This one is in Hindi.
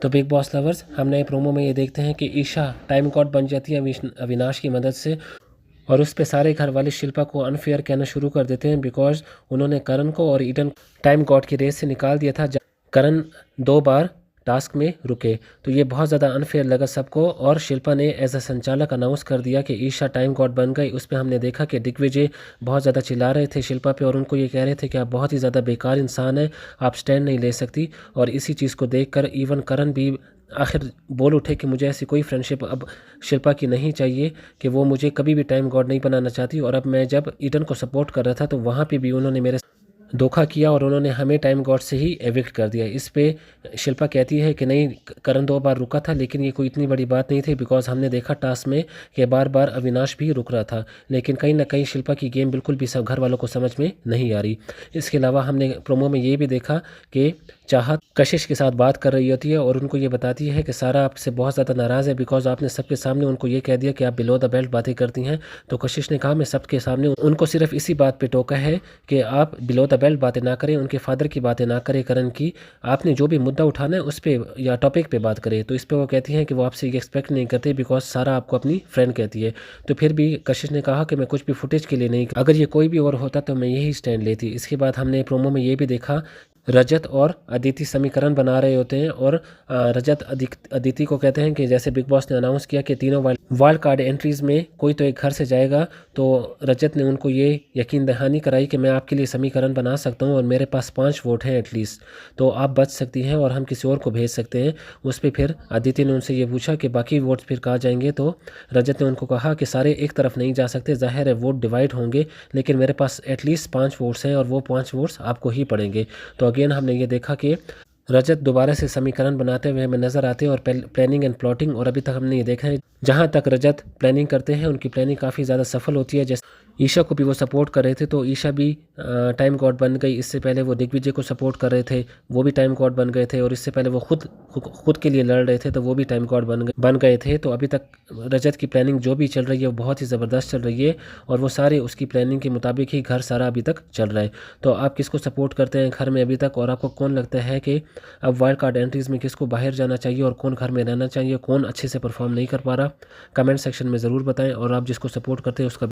तो बिग बॉस लवर्स, हम नए प्रोमो में ये देखते हैं कि ईशा टाइम गॉड बन जाती है अविनाश की मदद से, और उस पे सारे घर वाले शिल्पा को अनफेयर कहना शुरू कर देते हैं बिकॉज उन्होंने करण को और ईडन टाइम गॉड की रेस से निकाल दिया था। करण 2 बार टास्क में रुके, तो ये बहुत ज़्यादा अनफेयर लगा सबको, और शिल्पा ने एज अ संचालक अनाउंस कर दिया कि ईशा टाइम गॉड बन गई। उस पर हमने देखा कि दिग्विजय बहुत ज़्यादा चिल्ला रहे थे शिल्पा पे, और उनको ये कह रहे थे कि आप बहुत ही ज़्यादा बेकार इंसान हैं, आप स्टैंड नहीं ले सकती। और इसी चीज़ को देखकर इवन करण भी आखिर बोल उठे कि मुझे ऐसी कोई फ्रेंडशिप अब शिल्पा की नहीं चाहिए, कि वो मुझे कभी भी टाइम गॉड नहीं बनाना चाहती। और अब मैं जब ईडन को सपोर्ट कर रहा था तो वहाँ पे भी उन्होंने मेरे धोखा किया और उन्होंने हमें टाइम गॉड से ही एविक्ट कर दिया। इस पे शिल्पा कहती है कि नहीं, करण 2 बार रुका था लेकिन ये कोई इतनी बड़ी बात नहीं थी, बिकॉज हमने देखा टास्क में कि बार बार अविनाश भी रुक रहा था। लेकिन कहीं ना कहीं शिल्पा की गेम बिल्कुल भी सब घर वालों को समझ में नहीं आ रही। इसके अलावा हमने प्रोमो में ये भी देखा कि चाहत कशिश के साथ बात कर रही होती है और उनको ये बताती है कि सारा आपसे बहुत ज़्यादा नाराज़ है बिकॉज आपने सबके सामने उनको ये कह दिया कि आप बिलो द बेल्ट बातें करती हैं। तो कशिश ने कहा मैं सबके सामने उनको सिर्फ इसी बात पे टोका है कि आप बिलो द बेल्ट बातें ना करें, उनके फादर की बातें ना करें करण की, आपने जो भी मुद्दा उठाना है उस पर या टॉपिक पे बात करें। तो इस पर वो कहती हैं कि वो आपसे ये एक्सपेक्ट नहीं करते बिकॉज सारा आपको अपनी फ्रेंड कहती है। तो फिर भी कशिश ने कहा कि मैं कुछ भी फुटेज के लिए नहीं, अगर ये कोई भी और होता तो मैं यही स्टैंड लेती। इसके बाद हमने प्रोमो में ये भी देखा रजत और अदिति समीकरण बना रहे होते हैं, और रजत अदिति को कहते हैं कि जैसे बिग बॉस ने अनाउंस किया कि तीनों वाइल्ड कार्ड एंट्रीज में कोई तो एक घर से जाएगा, तो रजत ने उनको ये यकीन दहानी कराई कि मैं आपके लिए समीकरण बना सकता हूँ और मेरे पास 5 वोट हैं एटलीस्ट, तो आप बच सकती हैं और हम किसी और को भेज सकते हैं। उस पर फिर अदिति ने उनसे ये पूछा कि बाकी वोट फिर कहाँ जाएंगे, तो रजत ने उनको कहा कि सारे एक तरफ नहीं जा सकते, जाहिर है वोट डिवाइड होंगे, लेकिन मेरे पास एटलीस्ट 5 वोट्स हैं और वो 5 वोट्स आपको ही पड़ेंगे। तो अगेन हमने ये देखा कि रजत दोबारा से समीकरण बनाते हुए हमें नजर आते हैं और प्लानिंग एंड प्लॉटिंग, और अभी तक हमने ये देखा है जहां तक रजत प्लानिंग करते हैं उनकी प्लानिंग काफ़ी ज़्यादा सफल होती है। जैसे ईशा को भी वो सपोर्ट कर रहे थे तो ईशा भी टाइम गॉड बन गई। इससे पहले वो दिग्विजय को सपोर्ट कर रहे थे, वो भी टाइम गॉड बन गए थे, और इससे पहले वो खुद के लिए लड़ रहे थे तो वो भी टाइम गॉड बन गए थे। तो अभी तक रजत की प्लानिंग जो भी चल रही है वो बहुत ही ज़बरदस्त चल रही है, और वो सारे उसकी प्लानिंग के मुताबिक ही घर सारा अभी तक चल रहा है। तो आप किसको सपोर्ट करते हैं घर में अभी तक, और आपको कौन लगता है कि अब वाइल्ड कार्ड एंट्रीज में किसको बाहर जाना चाहिए और कौन घर में रहना चाहिए, कौन अच्छे से परफॉर्म नहीं कर पा रहा, कमेंट सेक्शन में ज़रूर बताएं। और आप जिसको सपोर्ट करते हैं उसका